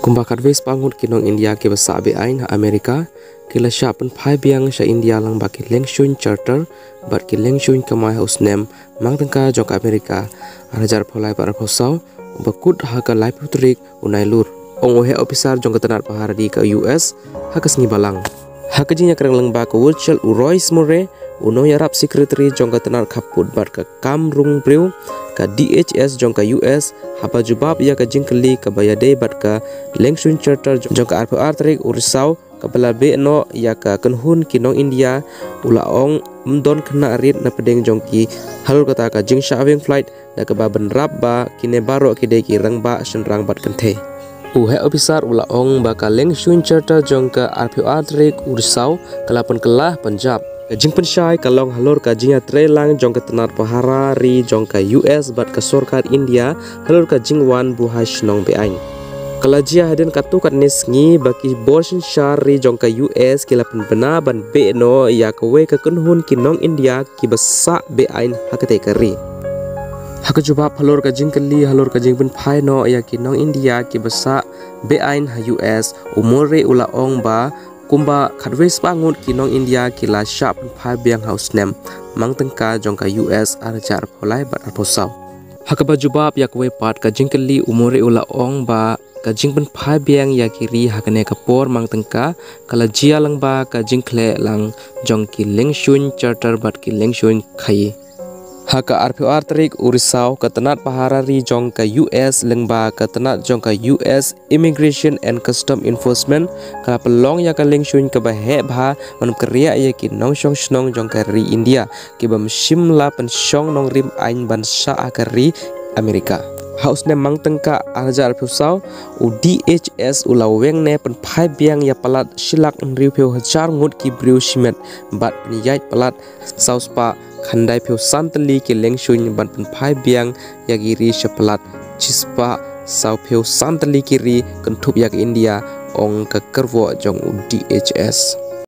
Kumbakat ves pangut kinong India ke basa be ain ha Amerika kila sya pen phai biang sya India lang baki lengshun charter bat ki lengshun kamai haus nem mang tengka jong Amerika arajar pholai par phosau bakut ha ka lai putrik unai lur ong ohe officer jong ketenar pahara di ka US ha kasngi balang ha kajinya kerang lang ba ka Virtual Royce More uno yarap secretary jong ketenar khaput bat ka kam rung breu ka DHS jong ka US haba jubab ya ka jingkeli ka bayade bat ka lengshun charter jong ka RPR tarik ursau ka bala be no ya ka kenhun kinong India ula ong mdon kena rit na pedeng jong ki halur kata ka jing shaving flight da ka ba benrap ba kine baro kide ki rang ba senrang bat kenthe uhe officer ula ong ba ka lengshun charter jong ka RPR tarik ursau kalapan kelah Punjab jing pensyai kalong halur ka jinga trelang jong ka tenar pahara ri jong ka US bat ka sorkar India halur ka jingwan buhash nong be ain kalajia haden katu kat nisngi baki borsin syari jong ka US kila penbena ban be no ya ka we ka kunhun kinong India ki basa be ain hakate kari hak jubab halur ka jingkeli halur ka jingpen phai no ya kinong India ki basa be ain ha US umure ula ong ba kumba khadwes pangut kinong India kila syap phai biang house nem mang tengka jong ka US arajar pholai bat arposau hakaba jubab yak we pat ka jingkeli umure ula ong ba ka jingpen phai biang ya kiri hakane ka por mang tengka kala jia lang ba ka jingkhle lang jong ki lengshun charter bat ki lengshun khai haka RPR tarik urisau ka tenat pahara ri jong ka US lengba ka tenat jong ka US Immigration and Custom Enforcement ka pelong ya ka lengshun ka bahe bha manum kriya ya ki nong shong snong jong ka ri India ki bam shimla pen shong nong rim ain ban sha ka ri Amerika house ne mang tengka arajar phusau u DHS ulaweng ne pen phai biang ya palat silak riu pheu hajar ngut ki briu simet bat pniyai palat sauspa khandai pheu santali ki lengshun ban pen phai biang ya giri sepalat chispa sau pheu santali kiri kentup yak India ong ka kerwo jong DHS